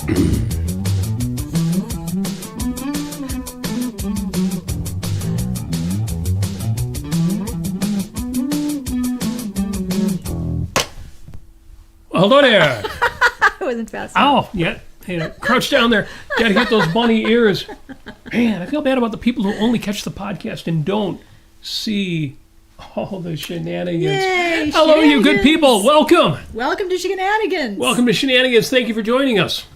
Hello there. I wasn't fast Ow, enough. yeah. Crouch down there. Got to get those bunny ears. Man, I feel bad about the people who only catch the podcast and don't see all the shenanigans. Yay, Hello, you good people. Welcome. Welcome to Shenanigans. Welcome to Shenanigans. Thank you for joining us.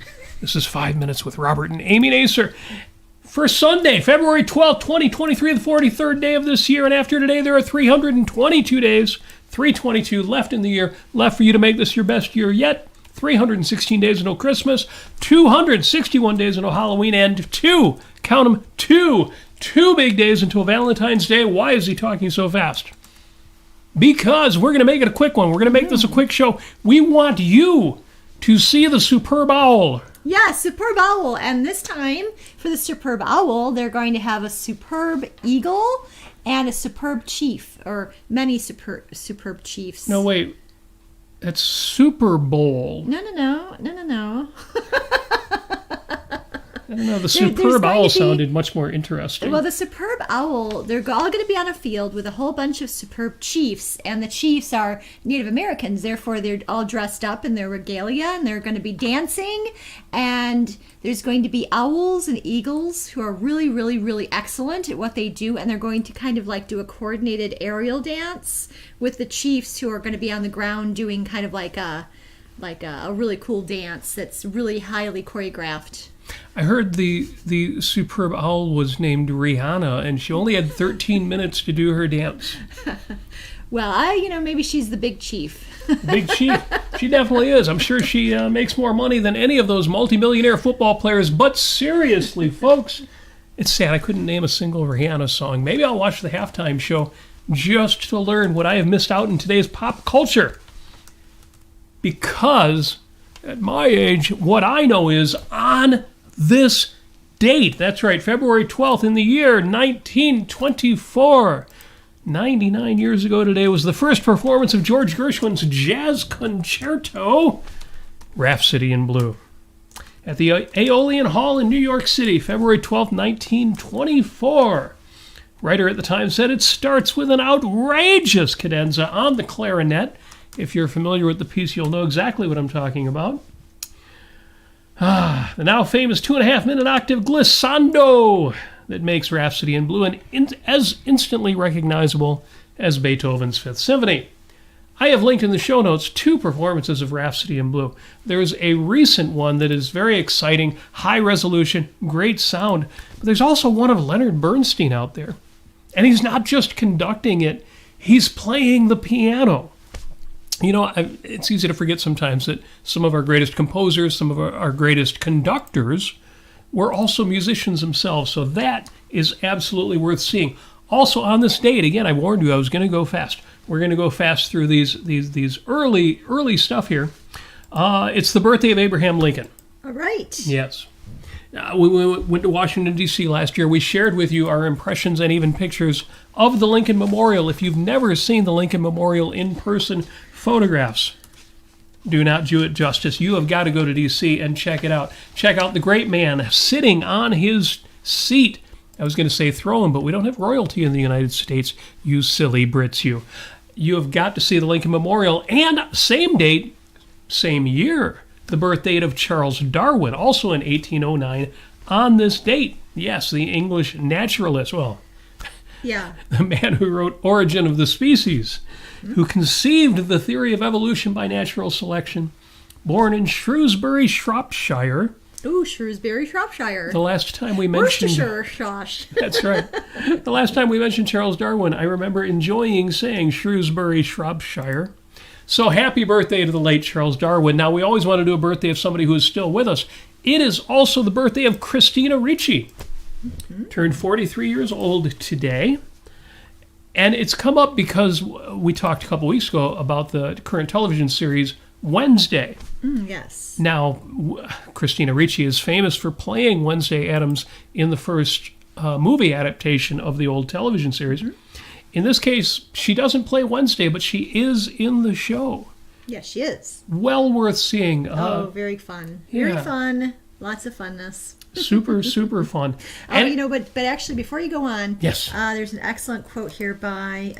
This is 5 Minutes with Robert and Amy Nasir. For Sunday, February 12th, 2023, the 43rd day of this year. And after today, there are 322 days, 322 left in the year, left for you to make this your best year yet. 316 days until Christmas, 261 days until Halloween, and two big days until Valentine's Day. Why is he talking so fast? Because we're going to make it a quick one. We're going to make this a quick show. We want you to see the superb owl. Yeah, superb owl. And this time, for the superb owl, they're going to have a superb eagle and a superb chief, or many superb chiefs. No, wait. That's Super Bowl. No. I don't know. The superb owl sounded much more interesting. Well, the superb owl, they're all going to be on a field with a whole bunch of superb chiefs, and the chiefs are Native Americans. Therefore, they're all dressed up in their regalia, and they're going to be dancing, and there's going to be owls and eagles who are really, really, really excellent at what they do, and they're going to kind of like do a coordinated aerial dance with the chiefs who are going to be on the ground doing kind of like a really cool dance that's really highly choreographed. I heard the superb owl was named Rihanna, and she only had 13 minutes to do her dance. Well, maybe she's the big chief. Big chief. She definitely is. I'm sure she makes more money than any of those multimillionaire football players. But seriously, folks, it's sad I couldn't name a single Rihanna song. Maybe I'll watch the halftime show just to learn what I have missed out in today's pop culture. Because at my age, what I know is on this date, that's right, February 12th in the year 1924, 99 years ago today, was the first performance of George Gershwin's jazz concerto, Rhapsody in Blue, at the Aeolian Hall in New York City, February 12th, 1924. Writer at the time said it starts with an outrageous cadenza on the clarinet. If you're familiar with the piece, you'll know exactly what I'm talking about. The now famous 2.5-minute octave glissando that makes Rhapsody in Blue as instantly recognizable as Beethoven's Fifth Symphony. I have linked in the show notes 2 performances of Rhapsody in Blue. There's a recent one that is very exciting, high resolution, great sound, but there's also one of Leonard Bernstein out there. And he's not just conducting it, he's playing the piano. It's easy to forget sometimes that some of our greatest composers, some of our greatest conductors were also musicians themselves. So that is absolutely worth seeing. Also on this date, again, I warned you I was going to go fast. We're going to go fast through these early stuff here. It's the birthday of Abraham Lincoln. All right. Yes. We went to Washington, D.C. last year. We shared with you our impressions and even pictures of the Lincoln Memorial. If you've never seen the Lincoln Memorial in person, photographs do not do it justice. You have got to go to D.C. and check it out. Check out the great man sitting on his seat. I was going to say throne, but we don't have royalty in the United States, you silly Brits, you. You have got to see the Lincoln Memorial. And same date, same year, the birth date of Charles Darwin, also in 1809, on this date. Yes, the English naturalist. Well, yeah, the man who wrote Origin of the Species, who conceived the theory of evolution by natural selection, born in Shrewsbury, Shropshire. Ooh, Shrewsbury, Shropshire. The last time we mentioned... Worcestershire. That's right. The last time we mentioned Charles Darwin, I remember enjoying saying Shrewsbury, Shropshire. So happy birthday to the late Charles Darwin. Now, we always want to do a birthday of somebody who is still with us. It is also the birthday of Christina Ricci. Turned 43 years old today. And it's come up because we talked a couple weeks ago about the current television series Wednesday. Yes. Now, Christina Ricci is famous for playing Wednesday Addams in the first movie adaptation of the old television series. In this case, she doesn't play Wednesday, but she is in the show. Yes, she is. Well worth seeing. Very fun. Very yeah. fun. Lots of funness. Super, super fun. And, but actually, before you go on, yes, there's an excellent quote here by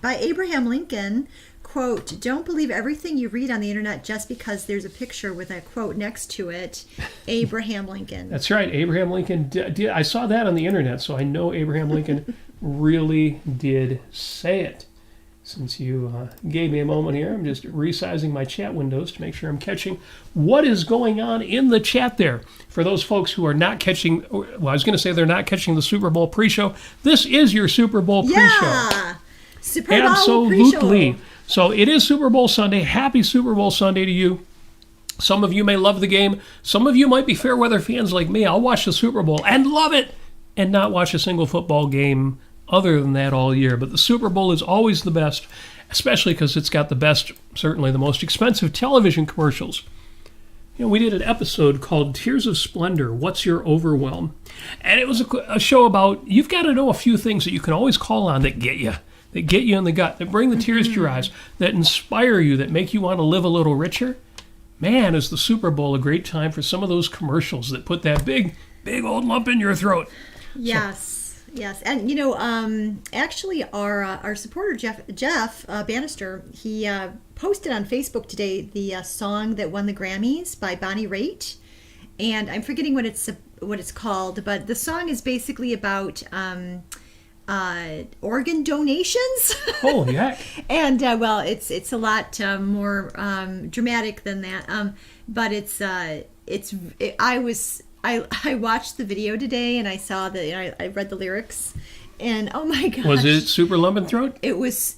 Abraham Lincoln. Quote, "Don't believe everything you read on the internet just because there's a picture with a quote next to it." Abraham Lincoln. That's right. Abraham Lincoln I saw that on the internet, so I know Abraham Lincoln really did say it. Since you gave me a moment here, I'm just resizing my chat windows to make sure I'm catching what is going on in the chat there. For those folks who are not catching, well, I was going to say they're not catching the Super Bowl pre-show. This is your Super Bowl pre-show. Yeah, Super Bowl Absolutely. pre-show. So it is Super Bowl Sunday. Happy Super Bowl Sunday to you. Some of you may love the game. Some of you might be fair weather fans like me. I'll watch the Super Bowl and love it and not watch a single football game other than that all year. But the Super Bowl is always the best, especially because it's got the best, certainly the most expensive television commercials. You know, we did an episode called Tears of Splendor, What's Your Overwhelm? And it was a show about, you've got to know a few things that you can always call on that get you in the gut, that bring the tears to your eyes, that inspire you, that make you want to live a little richer. Man, is the Super Bowl a great time for some of those commercials that put that big old lump in your throat. Yes. Yes, and actually, our supporter Jeff Bannister, he posted on Facebook today the song that won the Grammys by Bonnie Raitt, and I'm forgetting what it's called, but the song is basically about organ donations. Oh yeah. And well, it's a lot more dramatic than that, but I watched the video today and I saw I read the lyrics, and oh my gosh. Was it super lump in throat? It was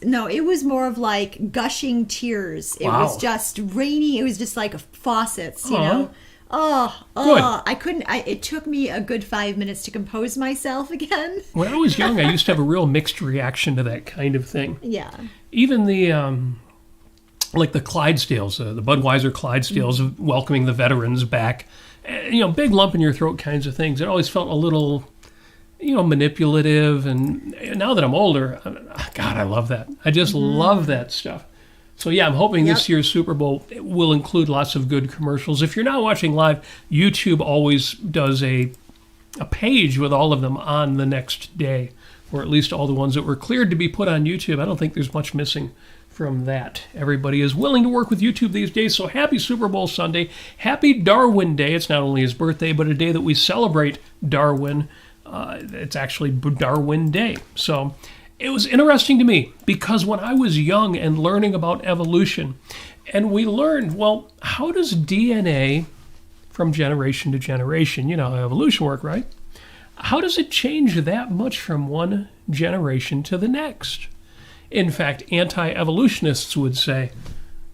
more of like gushing tears. It Wow. was just rainy. It was just like faucets, you Aw. know. Oh, Good. I couldn't. It took me a good 5 minutes to compose myself again. When I was young, I used to have a real mixed reaction to that kind of thing. Yeah. Even the like the Clydesdales, the Budweiser Clydesdales of welcoming the veterans back. Big lump in your throat kinds of things. It always felt a little, manipulative. And now that I'm older, God, I love that. I just love that stuff. So yeah, I'm hoping this year's Super Bowl will include lots of good commercials. If you're not watching live, YouTube always does a page with all of them on the next day, or at least all the ones that were cleared to be put on YouTube. I don't think there's much missing from that. Everybody is willing to work with YouTube these days, so happy Super Bowl Sunday. Happy Darwin Day. It's not only his birthday, but a day that we celebrate Darwin. It's actually Darwin Day. So it was interesting to me because when I was young and learning about evolution, and we learned, well, how does DNA from generation to generation, how evolution work, right? How does it change that much from one generation to the next? In fact, anti-evolutionists would say,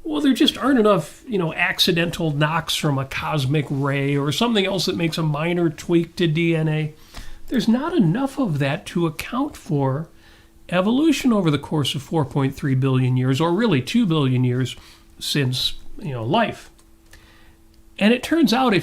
well, there just aren't enough, accidental knocks from a cosmic ray or something else that makes a minor tweak to DNA. There's not enough of that to account for evolution over the course of 4.3 billion years, or really 2 billion years since, life. And it turns out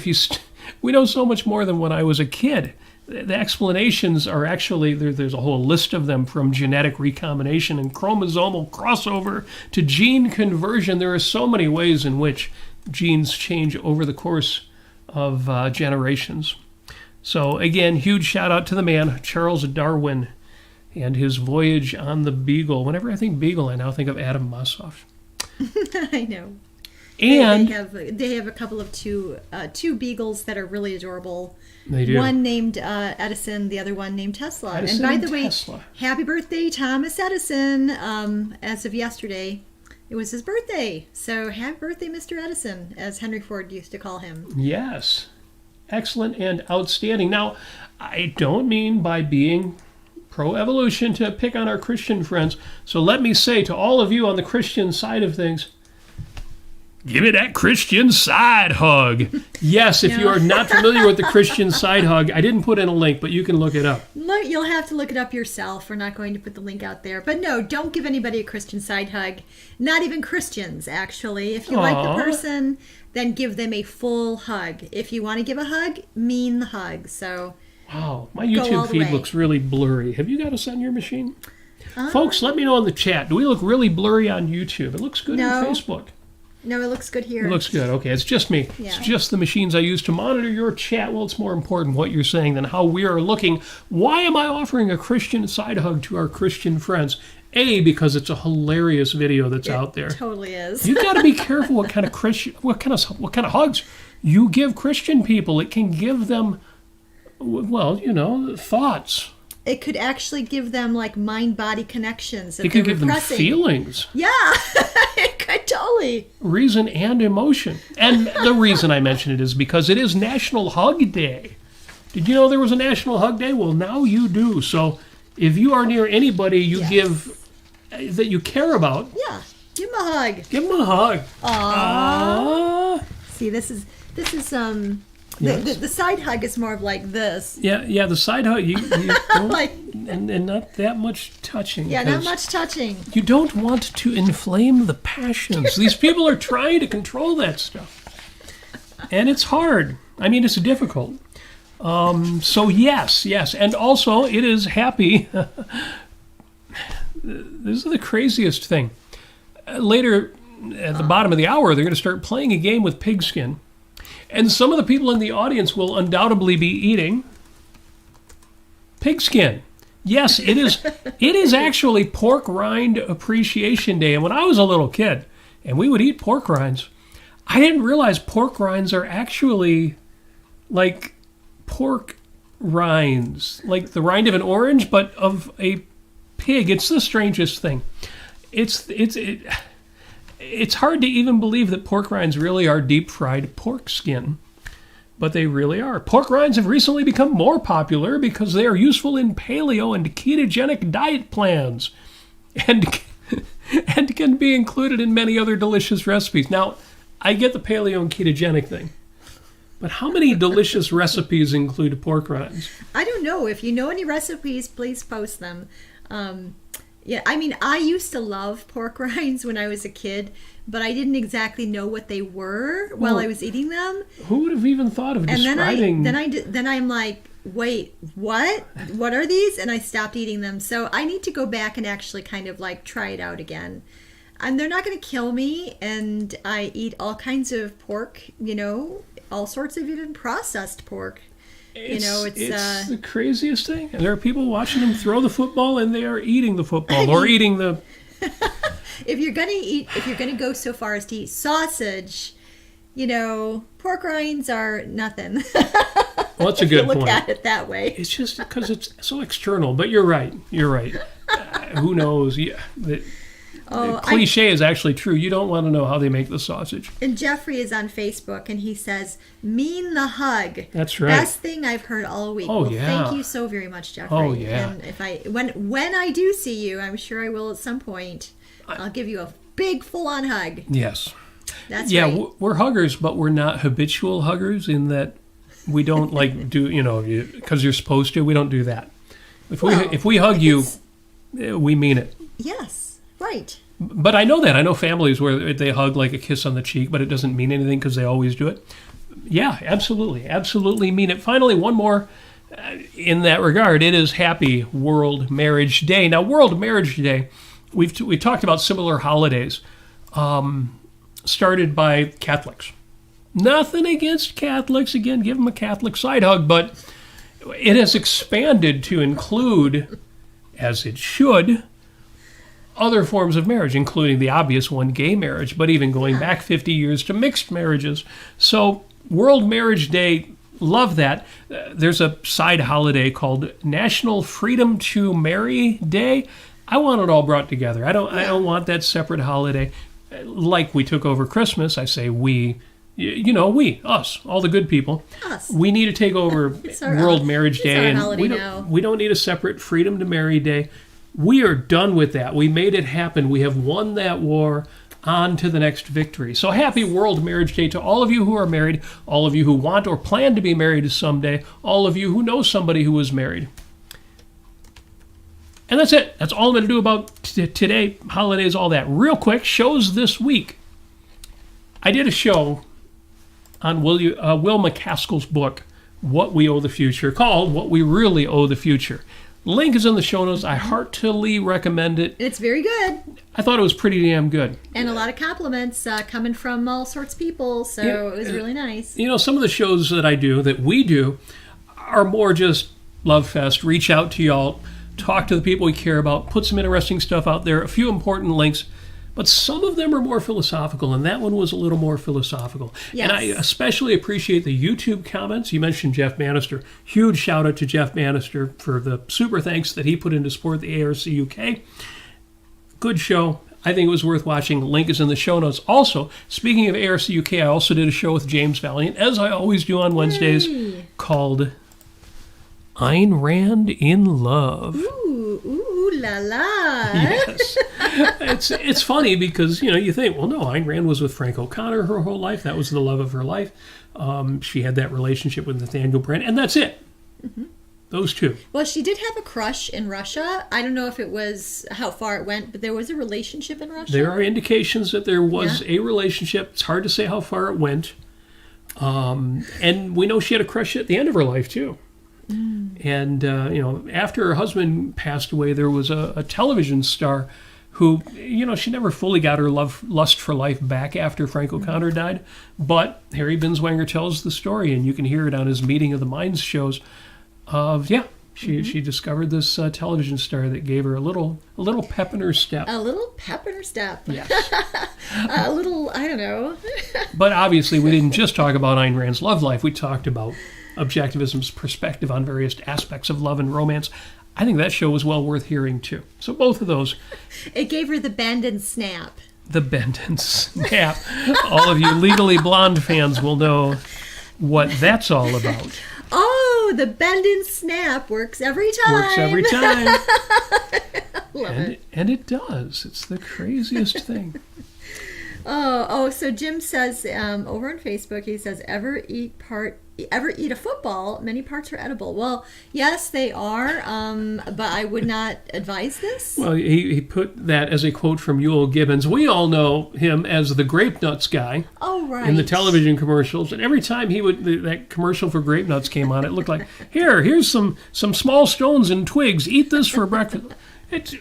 we know so much more than when I was a kid. The explanations are actually, there's a whole list of them, from genetic recombination and chromosomal crossover to gene conversion. There are so many ways in which genes change over the course of generations. So again, huge shout out to the man, Charles Darwin, and his voyage on the Beagle. Whenever I think Beagle, I now think of Adam Mossoff. I know. And they have a couple of two beagles that are really adorable. They do. One named Edison, the other one named Tesla. Edison and by the way, Tesla. Happy birthday, Thomas Edison. As of yesterday, it was his birthday. So happy birthday, Mr. Edison, as Henry Ford used to call him. Yes. Excellent and outstanding. Now, I don't mean by being pro-evolution to pick on our Christian friends. So let me say to all of you on the Christian side of things, give it that Christian side hug. Yes, if you are not familiar with the Christian side hug, I didn't put in a link, but you can look it up. You'll have to look it up yourself. We're not going to put the link out there. But no, don't give anybody a Christian side hug. Not even Christians, actually. If you like the person, then give them a full hug. If you want to give a hug, mean the hug. So, wow, my YouTube feed looks really blurry. Have you got us on your machine? Folks, let me know in the chat. Do we look really blurry on YouTube? It looks good on Facebook. No, it looks good here. It looks good. Okay, it's just me. Yeah. It's just the machines I use to monitor your chat. Well, it's more important what you're saying than how we are looking. Why am I offering a Christian side hug to our Christian friends? A, because it's a hilarious video that's out there. It totally is. You got to be careful what kind of hugs you give Christian people. It can give them, well, thoughts. It could actually give them like mind-body connections. It could give them feelings. Yeah, it could totally. Reason and emotion. And the reason I mention it is because it is National Hug Day. Did you know there was a National Hug Day? Well, now you do. So if you are near anybody you give that you care about, give them a hug. Give them a hug. Aww. See, this is the side hug is more of like this. Yeah, the side hug you don't, like and not that much touching. Yeah, not much touching. You don't want to inflame the passions. These people are trying to control that stuff. And it's hard. I mean, it's difficult. So yes. And also, it is happy. This is the craziest thing. Later, at the bottom of the hour, they're going to start playing a game with pigskin. And some of the people in the audience will undoubtedly be eating pigskin. Yes, it is. It is actually Pork Rind Appreciation Day. And when I was a little kid, and we would eat pork rinds, I didn't realize pork rinds are actually like pork rinds, like the rind of an orange, but of a pig. It's the strangest thing. It's hard to even believe that pork rinds really are deep-fried pork skin, but they really are. Pork rinds have recently become more popular because they are useful in paleo and ketogenic diet plans and can be included in many other delicious recipes. Now, I get the paleo and ketogenic thing, but how many delicious recipes include pork rinds? I don't know. If you know any recipes, please post them. Yeah, I mean, I used to love pork rinds when I was a kid, but I didn't exactly know what they were while I was eating them. Who would have even thought of describing? Then I'm like, wait, what? What are these? And I stopped eating them. So I need to go back and actually kind of like try it out again. And they're not going to kill me. And I eat all kinds of pork, all sorts of even processed pork. It's the craziest thing. And there are people watching them throw the football, and they are eating the football or eating the. If you're gonna go so far as to eat sausage, pork rinds are nothing. Well, that's a good point. Look at it that way. It's just because it's so external. But you're right. Who knows? Yeah. The cliche is actually true. You don't want to know how they make the sausage. And Jeffrey is on Facebook, and he says, "Mean the hug." That's right. Best thing I've heard all week. Oh, yeah. Thank you so very much, Jeffrey. Oh, yeah. And when I do see you, I'm sure I will at some point, I'll give you a big full-on hug. Yes. That's right. Yeah, we're huggers, but we're not habitual huggers in that we don't do, because you're supposed to. We don't do that. If we hug you, we mean it. Yes. Right. But I know that. I know families where they hug like a kiss on the cheek, but it doesn't mean anything because they always do it. Yeah, absolutely. Absolutely mean it. Finally, one more in that regard. It is Happy World Marriage Day. Now, World Marriage Day, we talked about similar holidays started by Catholics. Nothing against Catholics. Again, give them a Catholic side hug, but it has expanded to include, as it should, other forms of marriage, including the obvious one, gay marriage, but even going back 50 years to mixed marriages. So World Marriage Day, love that. There's a side holiday called National Freedom to Marry Day. I want it all brought together. I don't want that separate holiday. Like we took over Christmas, I say we, us, all the good people. Us. We need to take over World Marriage Day, and we don't need a separate Freedom to Marry Day. We are done with that. We made it happen. We have won that war. On to the next victory. So happy World Marriage Day to all of you who are married, all of you who want or plan to be married someday, all of you who know somebody who is married. And that's it. That's all I'm going to do about today, holidays, all that. Real quick, shows this week. I did a show on Will McCaskill's book, What We Owe the Future, called What We Really Owe the Future. Link is in the show notes. I heartily recommend it. It's very good. I thought it was pretty damn good. And a lot of compliments coming from all sorts of people, so it was really nice. You know, some of the shows that we do, are more just love fest. Reach out to y'all, talk to the people we care about, put some interesting stuff out there, a few important links. But some of them are more philosophical, and that one was a little more philosophical. Yes. And I especially appreciate the YouTube comments. You mentioned Jeff Bannister. Huge shout out to Jeff Bannister for the super thanks that he put in to support the ARC UK. Good show. I think it was worth watching. Link is in the show notes. Also, speaking of ARC UK, I also did a show with James Valiant, as I always do on Wednesdays, called Ayn Rand in Love. Ooh la la. Yes. It's funny because, you think, well, no, Ayn Rand was with Frank O'Connor her whole life. That was the love of her life. She had that relationship with Nathaniel Brand, and that's it. Mm-hmm. Those two. Well, she did have a crush in Russia. I don't know if it was how far it went, but there was a relationship in Russia. There are indications that there was a relationship. It's hard to say how far it went. And we know she had a crush at the end of her life, too. Mm. And, after her husband passed away, there was a television star who, she never fully got her lust for life back after Frank O'Connor died. But Harry Binswanger tells the story, and you can hear it on his Meeting of the Minds shows she discovered this television star that gave her a little pep in her step. A little pep in her step. Yes. A little, I don't know. But obviously, we didn't just talk about Ayn Rand's love life. We talked about Objectivism's perspective on various aspects of love and romance. I think that show was well worth hearing, too. So both of those. It gave her the bend and snap. The bend and snap. All of you Legally Blonde fans will know what that's all about. Oh, the bend and snap works every time. Works every time. Love it. And it does. It's the craziest thing. So Jim says over on Facebook, he says, ever eat a football? Many parts are edible. Well, yes, they are, but I would not advise this. Well, he put that as a quote from Ewell Gibbons. We all know him as the grape nuts guy. Oh, right. In the television commercials. And every time that commercial for grape nuts came on, it looked like, here's some small stones and twigs. Eat this for breakfast. It's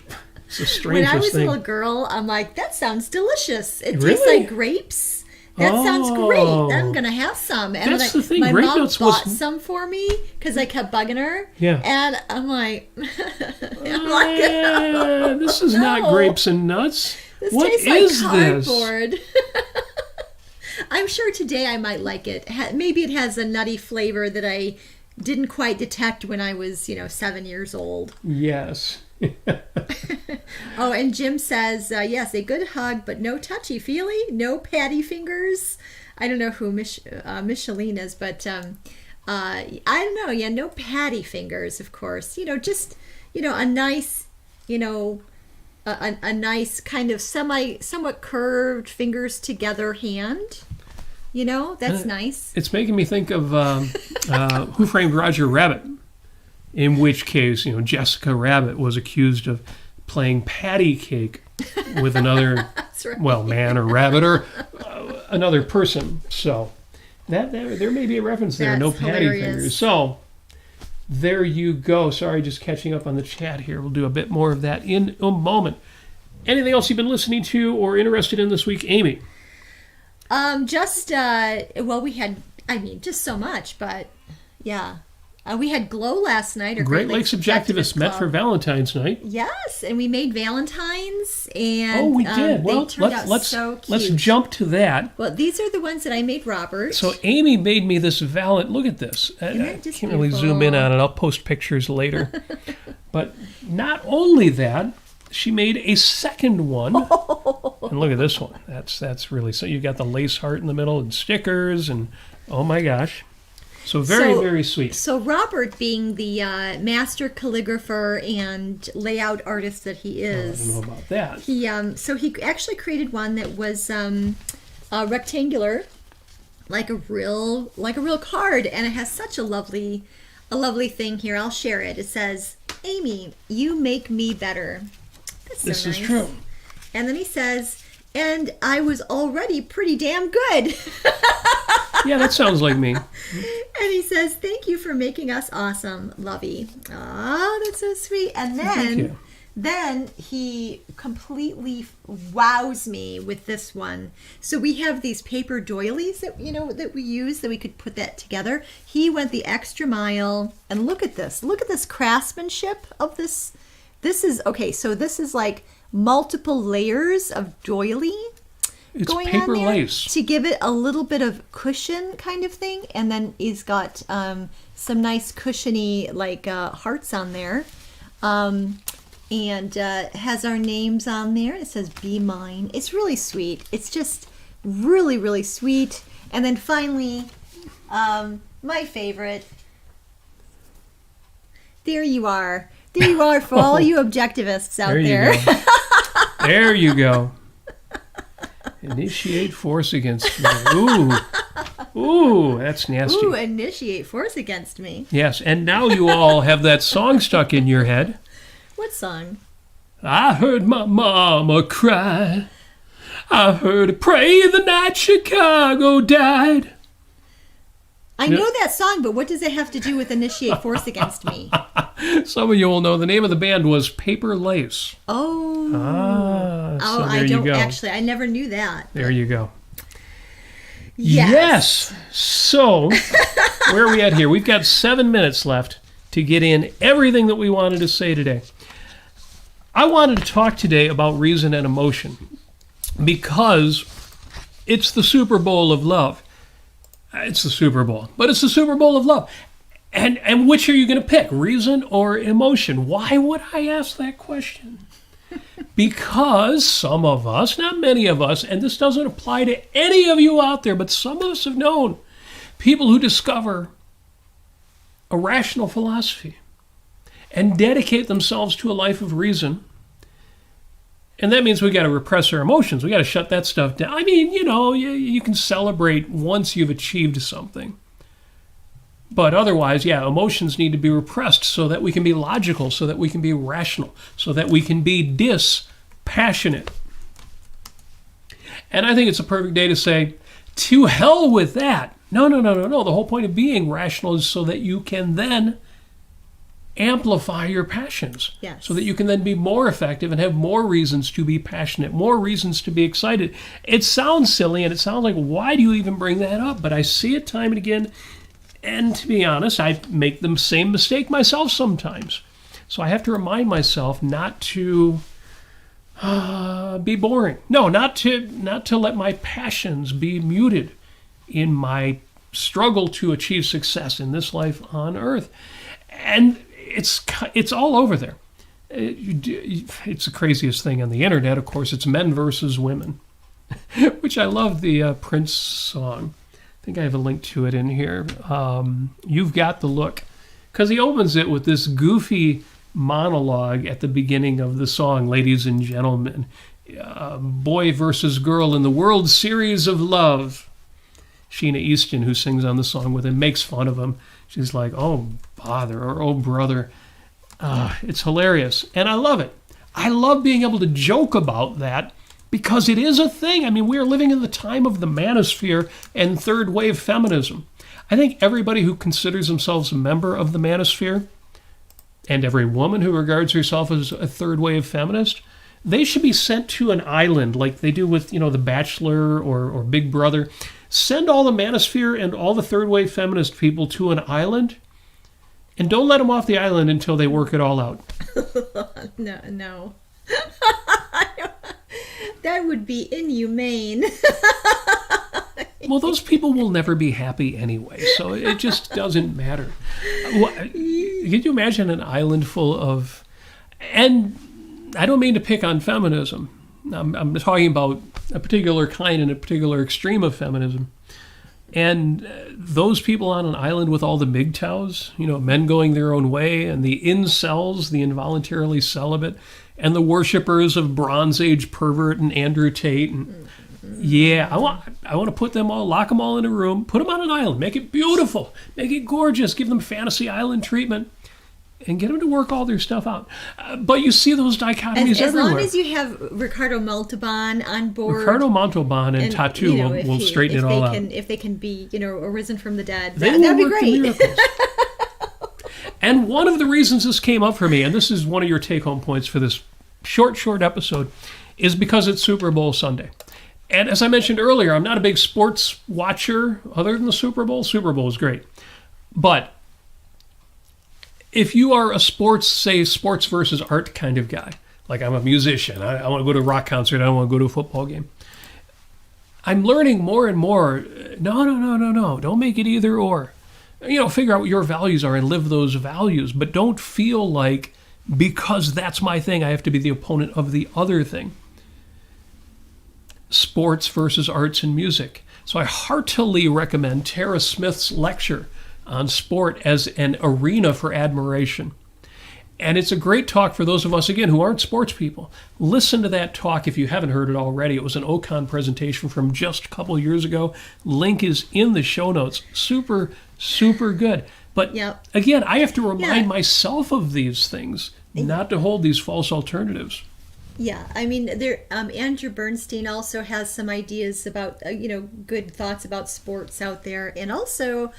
the strangest thing. When I was a little girl, I'm like, that sounds delicious. It really? tastes like grapes. That sounds great. I'm going to have some. And that's the thing. My grape mom nuts bought some for me because I kept bugging her. Yeah. And I'm like, this is not grapes and nuts. What tastes like cardboard. I'm sure today I might like it. Maybe it has a nutty flavor that I didn't quite detect when I was, 7 years old. Yes. Oh, and Jim says, yes, a good hug, but no touchy-feely, no patty fingers. I don't know who Micheline is, but I don't know. Yeah, no patty fingers, of course. Just, a nice, a nice kind of somewhat curved fingers together hand. That's nice. It's making me think of Who Framed Roger Rabbit, in which case, Jessica Rabbit was accused of playing patty cake with another, right. Man or rabbit or another person. So there may be a reference there. That's no patty fingers. So there you go. Sorry, just catching up on the chat here. We'll do a bit more of that in a moment. Anything else you've been listening to or interested in this week, Amy? We had, just so much, but yeah. We had Glow last night. Great Lakes Objectivists met for Valentine's night. Yes, and we made Valentines, and we did. Well, let's jump to that. Well, these are the ones that I made Robert. So Amy made me this Look at this. I can't really zoom in on it. I'll post pictures later. But not only that, she made a second one. And look at this one. That's really so. You got the lace heart in the middle and stickers, and oh my gosh. So very sweet. So Robert, being the master calligrapher and layout artist that he is, I don't know about that. He actually created one that was rectangular, like a real card, and it has such a lovely thing here. I'll share it. It says, "Amy, you make me better." That's so this nice. Is true. And then he says, "And I was already pretty damn good." Yeah, that sounds like me. And he says, "Thank you for making us awesome, Lovey." Oh, that's so sweet. And Thank you. then he completely wows me with this one. So we have these paper doilies that that we use, that we could put that together. He went the extra mile, and look at this. Look at this craftsmanship of this. This is okay. So this is like multiple layers of doily. It's Going paper on there lace. to give it a little bit of cushion kind of thing, and then he's got some nice cushiony like hearts on there, and has our names on there. It says "Be Mine." It's really sweet. It's just really, really sweet. And then finally, my favorite. There you are. There you are for all you objectivists out there. There you go. Initiate force against me. Ooh. Ooh, that's nasty. Ooh, initiate force against me. Yes, and now you all have that song stuck in your head. What song? I heard my mama cry. I heard her pray the night Chicago died. I know that song, but what does it have to do with initiate force against me? Some of you will know the name of the band was Paper Lace. Oh. So there I you don't go. actually. I never knew that. There you go. Yes. So, where are we at here? We've got 7 minutes left to get in everything that we wanted to say today. I wanted to talk today about reason and emotion because it's the Super Bowl of love. It's the Super Bowl, but it's the Super Bowl of love. And which are you going to pick, reason or emotion? Why would I ask that question? Because some of us, not many of us, and this doesn't apply to any of you out there, but some of us have known people who discover a rational philosophy and dedicate themselves to a life of reason. And that means we got to repress our emotions. We got to shut that stuff down. I mean, you can celebrate once you've achieved something. But otherwise, emotions need to be repressed so that we can be logical, so that we can be rational, so that we can be dispassionate. And I think it's a perfect day to say, to hell with that. No. The whole point of being rational is so that you can then amplify your passions. Yes. So that you can then be more effective and have more reasons to be passionate, more reasons to be excited. It sounds silly and it sounds like, why do you even bring that up? But I see it time and again. And to be honest, I make the same mistake myself sometimes. So I have to remind myself not to be boring. No, not to let my passions be muted in my struggle to achieve success in this life on earth. And it's all over there. It's the craziest thing on the internet. Of course, it's men versus women, which I love the Prince song. I think I have a link to it in here. You've Got the Look. Because he opens it with this goofy monologue at the beginning of the song, ladies and gentlemen. Boy versus girl in the World Series of Love. Sheena Easton, who sings on the song with him, makes fun of him. She's like, oh, bother, or oh, brother. It's hilarious. And I love it. I love being able to joke about that because it is a thing. I mean, we are living in the time of the manosphere and third wave feminism. I think everybody who considers themselves a member of the manosphere and every woman who regards herself as a third wave feminist, they should be sent to an island like they do with, The Bachelor or Big Brother. Send all the manosphere and all the third wave feminist people to an island and don't let them off the island until they work it all out. No. That would be inhumane. Well, those people will never be happy anyway, so it just doesn't matter. Can you imagine an island full of... And I don't mean to pick on feminism. I'm talking about a particular kind and a particular extreme of feminism. And those people on an island with all the MGTOWs, men going their own way, and the incels, the involuntarily celibate, and the worshippers of Bronze Age pervert and Andrew Tate. And I want to put them all, lock them all in a room, put them on an island, make it beautiful, make it gorgeous, give them fantasy island treatment. and get them to work all their stuff out. But you see those dichotomies everywhere. As long as you have Ricardo Montalban on board. Ricardo Montalban and Tattoo will straighten it all out. If they can be, arisen from the dead, That'd be work great. the miracles. And one of the reasons this came up for me, and this is one of your take-home points for this short episode, is because it's Super Bowl Sunday. And as I mentioned earlier, I'm not a big sports watcher other than the Super Bowl. Super Bowl is great. But if you are a sports versus art kind of guy, like I'm a musician, I want to go to a rock concert, I don't want to go to a football game. I'm learning more and more, no, don't make it either or. Figure out what your values are and live those values, but don't feel like because that's my thing, I have to be the opponent of the other thing. Sports versus arts and music. So I heartily recommend Tara Smith's lecture on sport as an arena for admiration. And it's a great talk for those of us, again, who aren't sports people. Listen to that talk if you haven't heard it already. It was an Ocon presentation from just a couple years ago. Link is in the show notes. Super, super good. But again, I have to remind myself of these things, not to hold these false alternatives. Yeah, I mean, Andrew Bernstein also has some ideas about, good thoughts about sports out there. And also,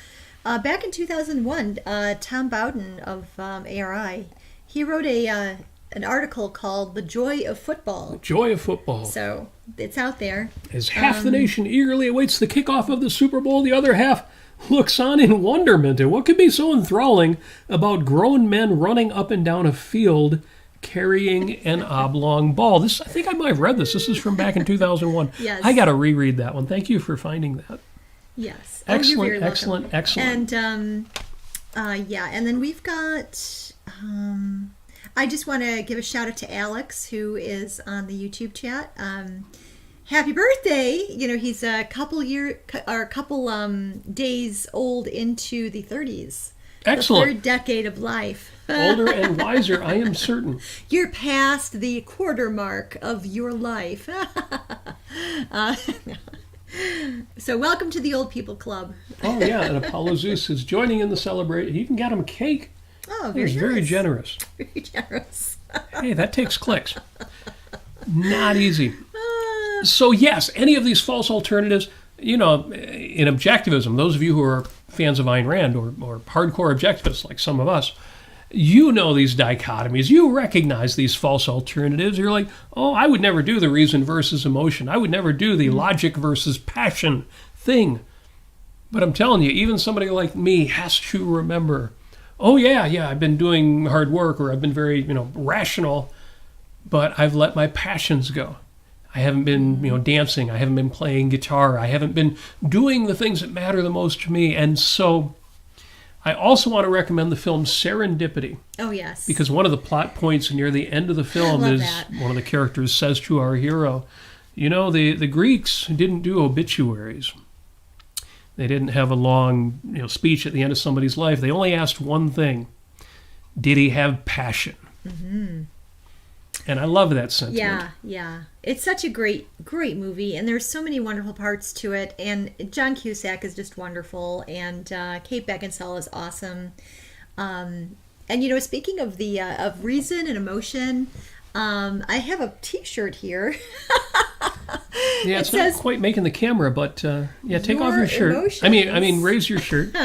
back in 2001, Tom Bowden of ARI, he wrote an article called "The Joy of Football." The Joy of Football. So it's out there. As half the nation eagerly awaits the kickoff of the Super Bowl, the other half looks on in wonderment. And what could be so enthralling about grown men running up and down a field carrying an oblong ball? I think I might have read this. This is from back in 2001. Yes. I got to reread that one. Thank you for finding that. Yes. Excellent, you're excellent, welcome. excellent. And and then we've got. I just want to give a shout out to Alex, who is on the YouTube chat. Happy birthday! He's a couple days old into the 30s. Excellent. The third decade of life. Older and wiser, I am certain. You're past the quarter mark of your life. So welcome to the Old People Club. Oh, yeah, and Apollo Zeus is joining in the celebration. He even got him a cake. Oh, He was very generous. Very generous. Hey, that takes clicks. Not easy. So, yes, any of these false alternatives, in objectivism, those of you who are fans of Ayn Rand or hardcore objectivists like some of us, these dichotomies. You recognize these false alternatives. You're like, oh, I would never do the reason versus emotion. I would never do the logic versus passion thing. But I'm telling you, even somebody like me has to remember, oh, yeah, I've been doing hard work or I've been very, rational, but I've let my passions go. I haven't been, dancing. I haven't been playing guitar. I haven't been doing the things that matter the most to me. And so I also want to recommend the film Serendipity. Oh, yes. Because one of the plot points near the end of the film is one of the characters says to our hero, the Greeks didn't do obituaries. They didn't have a long speech at the end of somebody's life. They only asked one thing. Did he have passion? Mm-hmm. And I love that sentiment. Yeah. It's such a great movie, and there's so many wonderful parts to it. And John Cusack is just wonderful, and Kate Beckinsale is awesome. And speaking of the of reason and emotion, I have a T-shirt here. Yeah, it's not quite making the camera, but take off your shirt. Emotions. I mean, raise your shirt.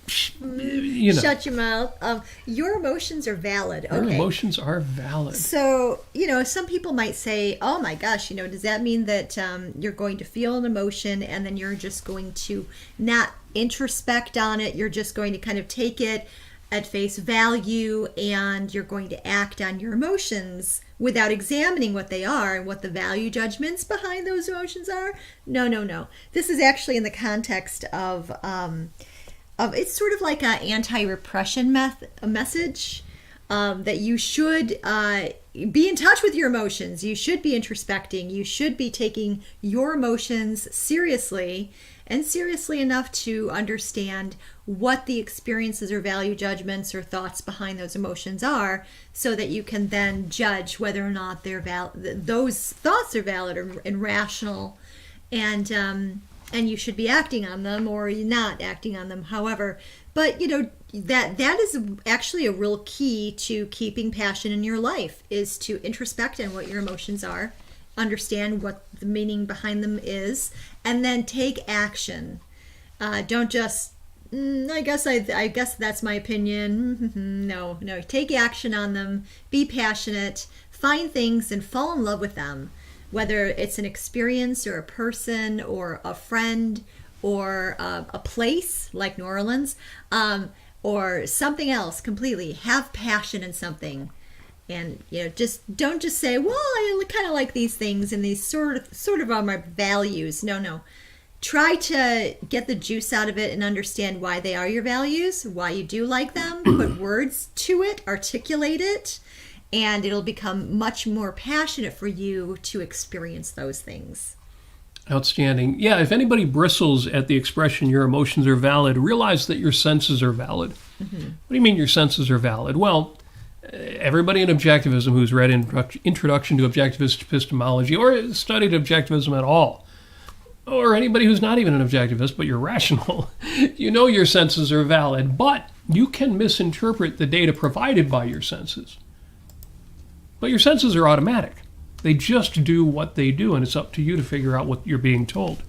Shut your mouth. Your emotions are valid. Our Okay. emotions are valid. So, some people might say, oh my gosh, does that mean that you're going to feel an emotion and then you're just going to not introspect on it? You're just going to kind of take it at face value and you're going to act on your emotions without examining what they are and what the value judgments behind those emotions are? No. This is actually in the context of it's sort of like an anti-repression message that you should be in touch with your emotions. You should be introspecting. You should be taking your emotions seriously, and seriously enough to understand what the experiences or value judgments or thoughts behind those emotions are, so that you can then judge whether or not those thoughts are valid and rational. And and you should be acting on them, or you're not acting on them, however. But, that is actually a real key to keeping passion in your life, is to introspect on what your emotions are, understand what the meaning behind them is, and then take action. Don't just, I guess that's my opinion. No, take action on them, be passionate, find things and fall in love with them, whether it's an experience or a person or a friend or a place like New Orleans, or something else completely. Have passion in something. And, don't just say, well, I kind of like these things and these sort of are my values. No. Try to get the juice out of it and understand why they are your values, why you do like them, put words to it, articulate it, and it'll become much more passionate for you to experience those things. Outstanding. Yeah, if anybody bristles at the expression your emotions are valid, realize that your senses are valid. Mm-hmm. What do you mean your senses are valid? Well, everybody in objectivism who's read Introduction to Objectivist Epistemology or studied objectivism at all, or anybody who's not even an objectivist but you're rational, your senses are valid, but you can misinterpret the data provided by your senses. But your senses are automatic. They just do what they do, and it's up to you to figure out what you're being told.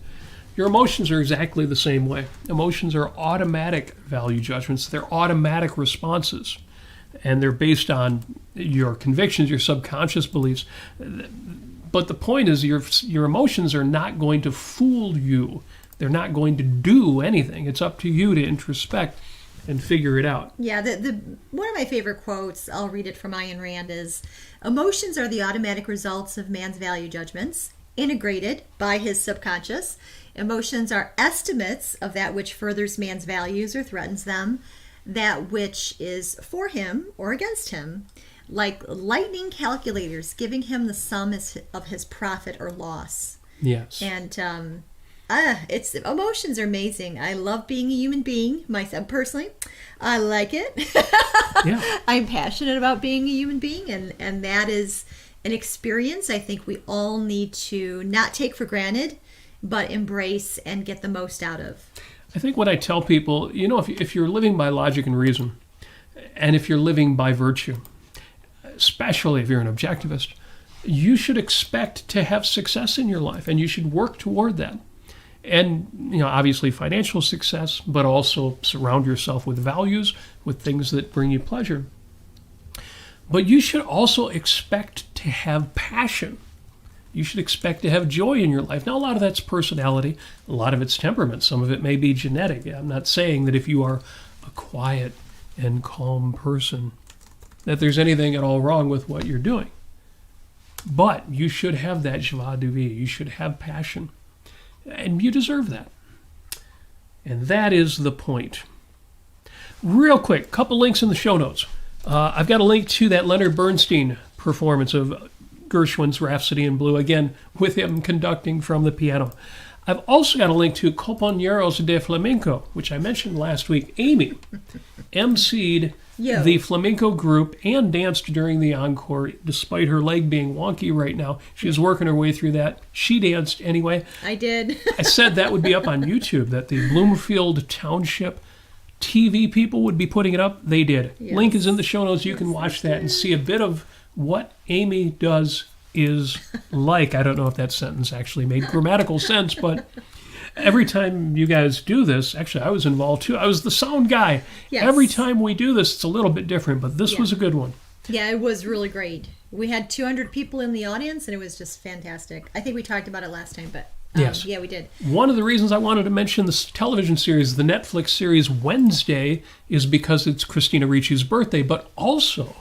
Your emotions are exactly the same way. Emotions are automatic value judgments. They're automatic responses, and they're based on your convictions, your subconscious beliefs. But the point is your emotions are not going to fool you. They're not going to do anything. It's up to you to introspect and figure it out. Yeah, the one of my favorite quotes, I'll read it from Ayn Rand, is, emotions are the automatic results of man's value judgments, integrated by his subconscious. Emotions are estimates of that which furthers man's values or threatens them, that which is for him or against him, like lightning calculators giving him the sum of his profit or loss. Yes. And emotions are amazing. I love being a human being myself personally. I like it. Yeah. I'm passionate about being a human being, and that is an experience I think we all need to not take for granted, but embrace and get the most out of. I think what I tell people, if you're living by logic and reason, and if you're living by virtue, especially if you're an objectivist, you should expect to have success in your life, and you should work toward that. And, obviously financial success, but also surround yourself with values, with things that bring you pleasure. But you should also expect to have passion. You should expect to have joy in your life. Now, a lot of that's personality, a lot of it's temperament, some of it may be genetic. I'm not saying that if you are a quiet and calm person, that there's anything at all wrong with what you're doing. But you should have that joie de vivre. You should have passion. And you deserve that. And that is the point. Real quick, couple links in the show notes. I've got a link to that Leonard Bernstein performance of Gershwin's Rhapsody in Blue, again, with him conducting from the piano. I've also got a link to Compañeros de Flamenco, which I mentioned last week. Amy emceed the flamenco group and danced during the encore, despite her leg being wonky right now. She's working her way through that. She danced anyway. I did. I said that would be up on YouTube, that the Bloomfield Township TV people would be putting it up. They did. Yes. Link is in the show notes. You can watch that and see a bit of what Amy does is like. I don't know if that sentence actually made grammatical sense, but every time you guys do this, actually I was involved too. I was the sound guy. Yes. Every time we do this, it's a little bit different, but this was a good one. Yeah, it was really great. We had 200 people in the audience, and it was just fantastic. I think we talked about it last time, but yes. Yeah, we did. One of the reasons I wanted to mention this television series, the Netflix series Wednesday, is because it's Christina Ricci's birthday, but also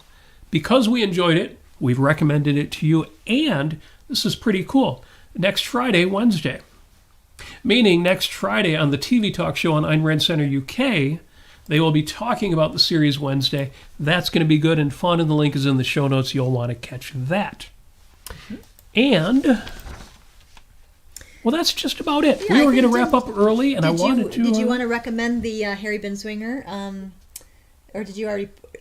because we enjoyed it, we've recommended it to you, and this is pretty cool. Next Friday, Wednesday. Meaning next Friday on the TV talk show on Ayn Rand Center UK, they will be talking about the series Wednesday. That's going to be good and fun, and the link is in the show notes. You'll want to catch that. And, well, that's just about it. Yeah, we were going to wrap up early, and I wanted to... Did you want to recommend the Harry Binswanger? Or did you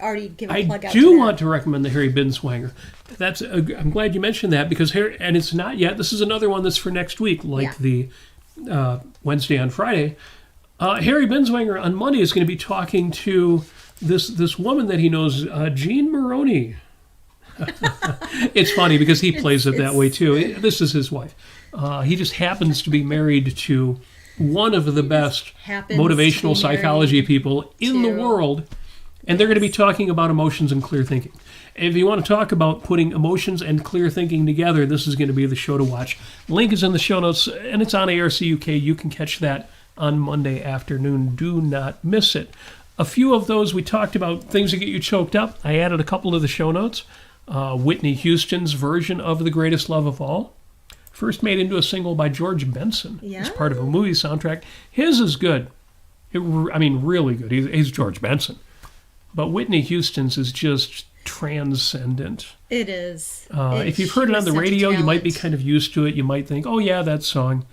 already give a plug out? I do want to recommend the Harry Binswanger. I'm glad you mentioned that, because Harry, and it's not yet. This is another one that's for next week, like the Wednesday and Friday, Harry Binswanger on Monday is going to be talking to this woman that he knows, Jean Maroney. It's funny because he plays it that way too. This is his wife. He just happens to be married to one of the best motivational psychology people in the world, and they're going to be talking about emotions and clear thinking. If you want to talk about putting emotions and clear thinking together, this is going to be the show to watch. Link is in the show notes, and it's on ARC UK. You can catch that on Monday afternoon. Do not miss it. A few of those we talked about, things that get you choked up. I added a couple of the show notes. Whitney Houston's version of The Greatest Love of All, first made into a single by George Benson as part of a movie soundtrack. His is good. Really good. He's George Benson. But Whitney Houston's is just transcendent. It is. If you've heard it on the radio, you might be kind of used to it. You might think, oh yeah, that song.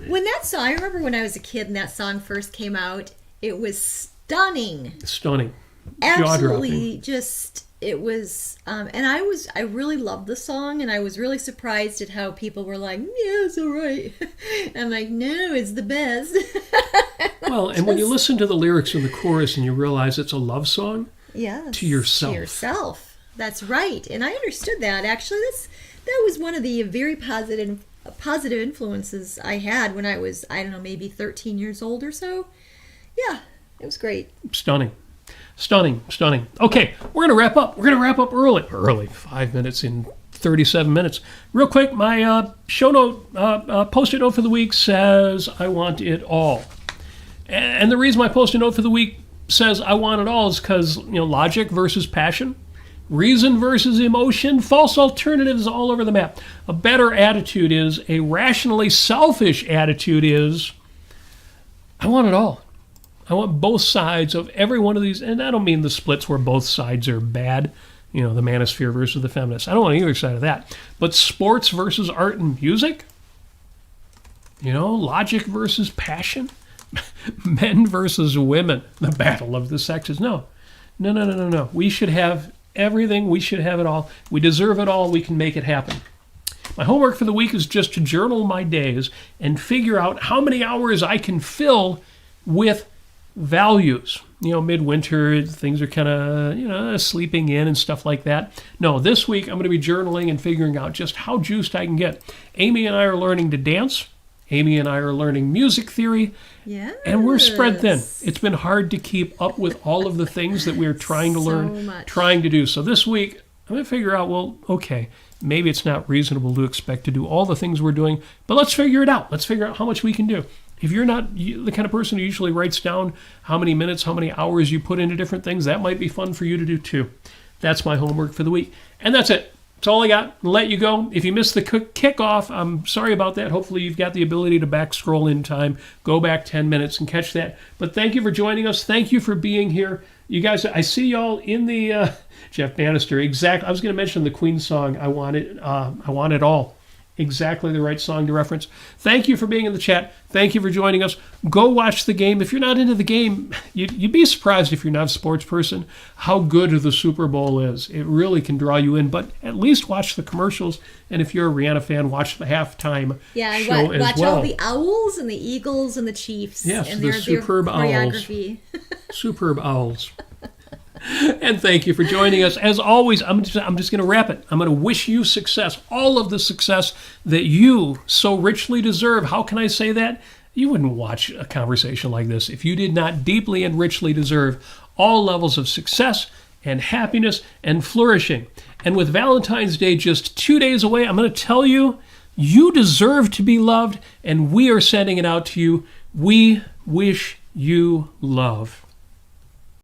When that song, I remember when I was a kid and that song first came out, it was stunning. Stunning. Absolutely, just, it was, and I really loved the song, and I was really surprised at how people were like, yeah, it's all right. I'm like, no, it's the best. Well, and when you listen to the lyrics in the chorus and you realize it's a love song, to yourself. To yourself. That's right. And I understood that. Actually, that was one of the very positive influences I had when I was, I don't know, maybe 13 years old or so. Yeah, it was great. Stunning. Okay, we're going to wrap up. We're going to wrap up early. 5 minutes in 37 minutes. Real quick, my show note, post-it note for the week says, I want it all. And the reason my post-it note for the week says I want it all is because, logic versus passion, reason versus emotion, false alternatives all over the map. A better attitude is, a rationally selfish attitude is, I want it all. I want both sides of every one of these, and I don't mean the splits where both sides are bad, the manosphere versus the feminists. I don't want either side of that. But sports versus art and music, logic versus passion, men versus women, the battle of the sexes. No. We should have everything. We should have it all. We deserve it all. We can make it happen. My homework for the week is just to journal my days and figure out how many hours I can fill with values. Midwinter, things are kind of, sleeping in and stuff like that. No, this week I'm going to be journaling and figuring out just how juiced I can get. Amy and I are learning to dance. Amy and I are learning music theory. Yes. And we're spread thin. It's been hard to keep up with all of the things that we're trying to learn, trying to do. So this week, I'm going to figure out, okay, maybe it's not reasonable to expect to do all the things we're doing, but let's figure it out. Let's figure out how much we can do. If you're not the kind of person who usually writes down how many minutes, how many hours you put into different things, that might be fun for you to do too. That's my homework for the week. And that's it. That's all I got. I'll let you go. If you missed the kickoff, I'm sorry about that. Hopefully you've got the ability to back scroll in time, go back 10 minutes and catch that. But thank you for joining us. Thank you for being here. You guys, I see y'all in the, Jeff Bannister, exactly. I was going to mention the Queen song, I Want It All. Exactly the right song to reference. Thank you for being in the chat. Thank you for joining us. Go watch the game. If you're not into the game, you'd be surprised if you're not a sports person how good the Super Bowl is. It really can draw you in, but at least watch the commercials. And if you're a Rihanna fan, watch the halftime show as watch well. All the Owls and the Eagles and the Chiefs. Yes, and the superb owls. Superb owls. And thank you for joining us. As always, I'm just going to wrap it. I'm going to wish you success, all of the success that you so richly deserve. How can I say that? You wouldn't watch a conversation like this if you did not deeply and richly deserve all levels of success and happiness and flourishing. And with Valentine's Day just 2 days away, I'm going to tell you, you deserve to be loved, and we are sending it out to you. We wish you love.